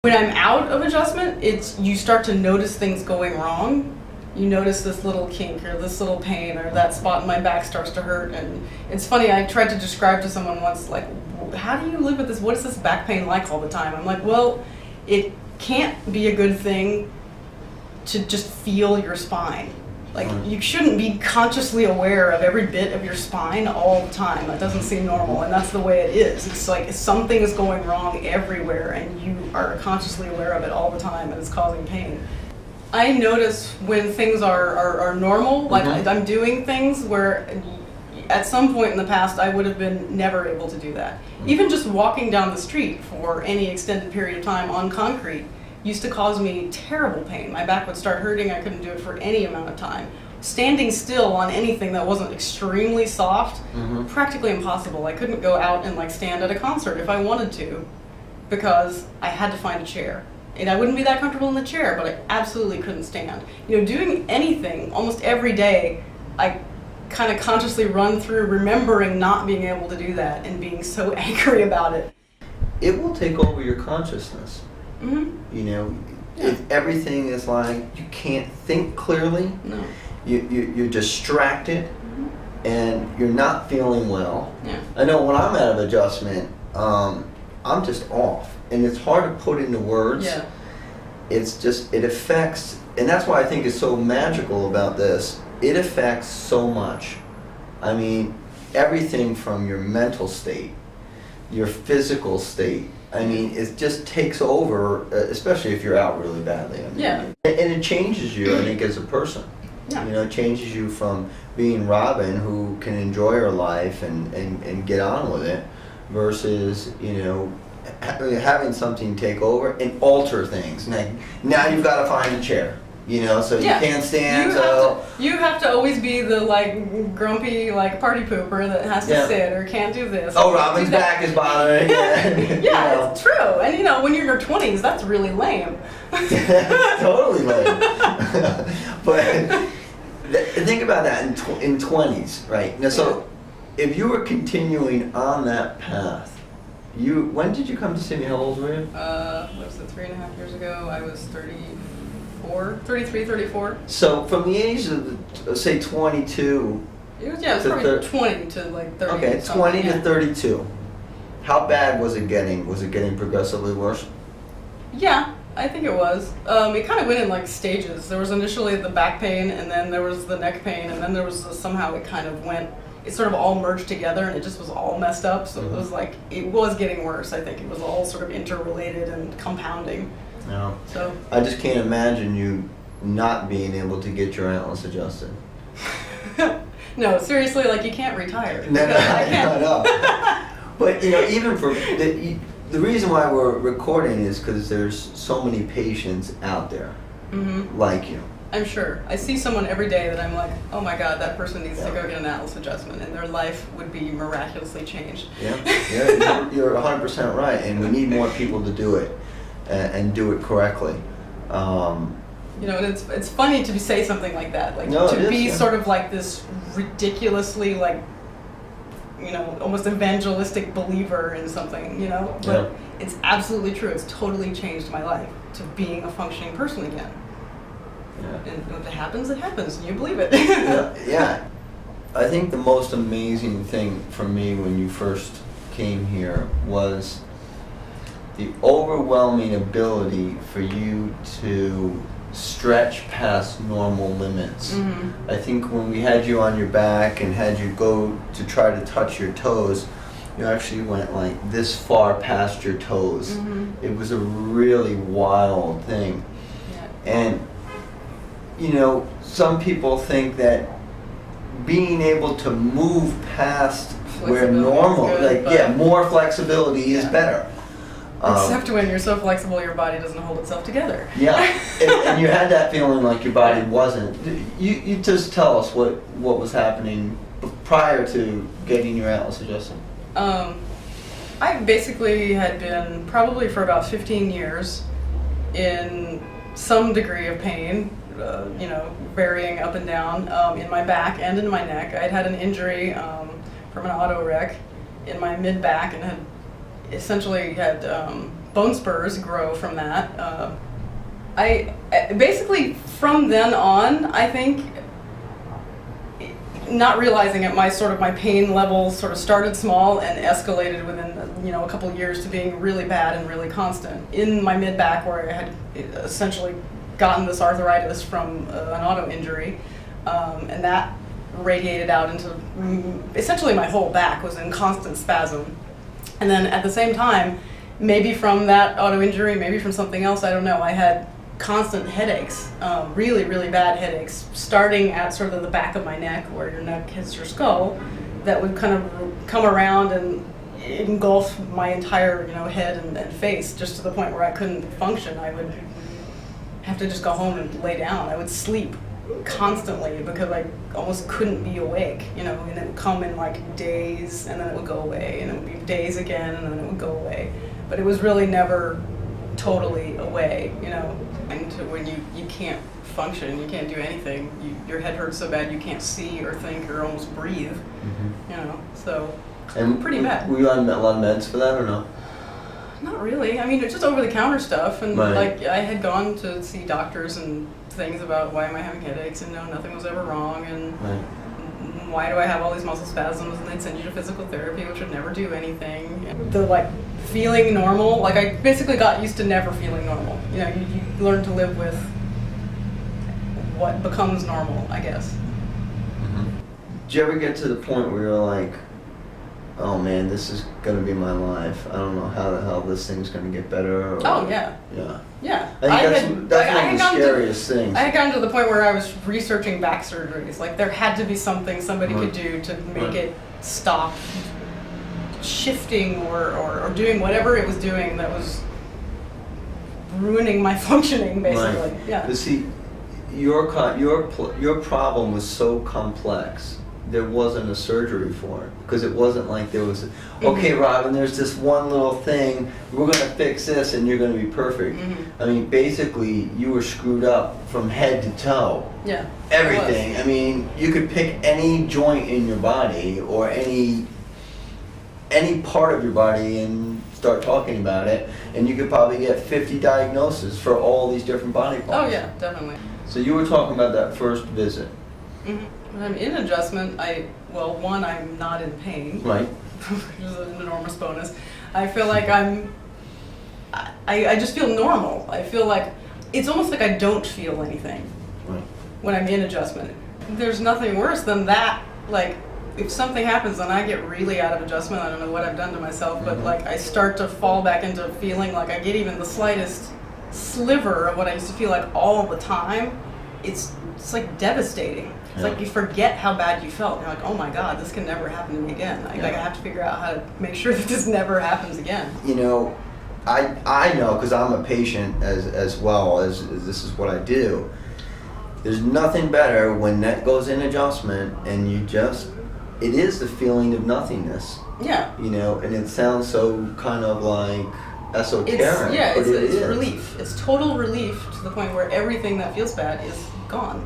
When I'm out of adjustment, you start to notice things going wrong. You notice this little kink or this little pain or that spot in my back starts to hurt. And it's funny, I tried to describe to someone once, like, how do you live with this? What is this back pain like all the time? I'm like, well, it can't be a good thing to just feel your spine. Like, you shouldn't be consciously aware of every bit of your spine all the time. That doesn't seem normal, and that's the way it is. It's like something is going wrong everywhere, and you are consciously aware of it all the time, and it's causing pain. I notice when things are normal, like I'm doing things where at some point in the past I would have been never able to do that. Even just walking down the street for any extended period of time on concrete used to cause me terrible pain. My back would start hurting, I couldn't do it for any amount of time. Standing still on anything that wasn't extremely soft, practically impossible. I couldn't go out and like stand at a concert if I wanted to, because I had to find a chair. And I wouldn't be that comfortable in the chair, but I absolutely couldn't stand. You know, doing anything almost every day, I kind of consciously run through remembering not being able to do that and being so angry about it. It will take over your consciousness. You know, if everything is like you can't think clearly, you're distracted, and you're not feeling well. I know when I'm out of adjustment, I'm just off, and it's hard to put into words. It's just, it affects, and that's why I think it's so magical about this. It affects so much. I mean, everything from your mental state, your physical state. I mean, it just takes over, especially if you're out really badly. I mean, and it changes you, I think, as a person. You know, it changes you from being Robin, who can enjoy her life and get on with it, versus, you know, having something take over and alter things. Now you've got to find a chair. You know, so you can't stand. You have to always be the like grumpy like party pooper that has to sit or can't do this. Oh, Robin's back is bothering. It's true. And you know, when you're in your 20s, that's really lame. Totally lame. But think about that in 20s, right? Now, so if you were continuing on that path, when did you come to see me? How old were you? What was it? 3.5 years ago. I was 33, 34. So from the age of, say, 22. It was probably 20 to like 30. Okay, 20 to 32. How bad was it getting? Was it getting progressively worse? Yeah, I think it was. It kind of went in like stages. There was initially the back pain, and then there was the neck pain, and then there was somehow it sort of all merged together, and it just was all messed up. So it was like, it was getting worse. I think it was all sort of interrelated and compounding. No. So I just can't imagine you not being able to get your atlas adjusted. No, seriously, like you can't retire. No, But you know, even for the reason why we're recording is because there's so many patients out there like you. I'm sure. I see someone every day that I'm like, oh my God, that person needs to go get an atlas adjustment, and their life would be miraculously changed. You're 100% right, and we need more people to do it. And do it correctly. You know, and it's funny to say something like that, like sort of like this ridiculously like, you know, almost evangelistic believer in something, you know. But it's absolutely true. It's totally changed my life to being a functioning person again. And if it happens, it happens, and you believe it. I think the most amazing thing for me when you first came here was the overwhelming ability for you to stretch past normal limits. I think when we had you on your back and had you go to try to touch your toes, you actually went like this far past your toes. It was a really wild thing. And you know, some people think that being able to move past where normal, more flexibility is better. Except when you're so flexible your body doesn't hold itself together. And you had that feeling like your body wasn't. You just tell us what was happening prior to getting your atlas adjusted. I basically had been probably for about 15 years in some degree of pain, you know, varying up and down in my back and in my neck. I'd had an injury from an auto wreck in my mid-back and had essentially had bone spurs grow from that. I basically, from then on, I think, not realizing it, my pain levels sort of started small and escalated within a couple of years to being really bad and really constant. In my mid back, where I had essentially gotten this arthritis from an auto injury, and that radiated out into essentially my whole back was in constant spasm. And then at the same time, maybe from that auto injury, maybe from something else, I don't know, I had constant headaches, really, really bad headaches, starting at sort of the back of my neck, where your neck hits your skull, that would kind of come around and engulf my entire head and face, just to the point where I couldn't function. I would have to just go home and lay down. I would sleep constantly because I almost couldn't be awake, and it would come in like days, and then it would go away, and it would be days again, and then it would go away. But it was really never totally away, and to when you can't function, you can't do anything. Your head hurts so bad you can't see or think or almost breathe, so and pretty bad. Were you on a lot of meds for that or no? Not really. I mean, it's just over-the-counter stuff, and right. like I had gone to see doctors and things about why am I having headaches, and no, nothing was ever wrong, and right. Why do I have all these muscle spasms, and they'd send you to physical therapy, which would never do anything. And the feeling normal, like I basically got used to never feeling normal. You learn to live with what becomes normal, I guess. Mm-hmm. Did you ever get to the point where you're like, oh man, this is gonna be my life. I don't know how the hell this thing's gonna get better. Oh yeah. Yeah. Yeah. I think that's one of the scariest things. I had gotten to the point where I was researching back surgeries. Like there had to be something somebody could do to make it stop shifting or doing whatever it was doing that was ruining my functioning, basically. Right. Yeah. But see, your problem was so complex. There wasn't a surgery for it, because it wasn't like there was, okay, Robin, there's this one little thing, we're going to fix this and you're going to be perfect. I mean, basically, you were screwed up from head to toe. Yeah. Everything. I mean, you could pick any joint in your body or any part of your body and start talking about it, and you could probably get 50 diagnoses for all these different body parts. Oh yeah, definitely. So you were talking about that first visit. When I'm in adjustment, one, I'm not in pain. Right. Which is an enormous bonus. I feel like I just feel normal. I feel like, it's almost like I don't feel anything when I'm in adjustment. There's nothing worse than that. Like, if something happens and I get really out of adjustment, I don't know what I've done to myself, but like I start to fall back into feeling like I get even the slightest sliver of what I used to feel like all the time. It's like devastating. It's like you forget how bad you felt. You're like, oh my God, this can never happen to me again. Like I have to figure out how to make sure that this never happens again. I know, because I'm a patient as well as this is what I do. There's nothing better when that goes in adjustment and it is the feeling of nothingness. Yeah. And it sounds so kind of like esoteric. It's relief. It's total relief to the point where everything that feels bad is gone.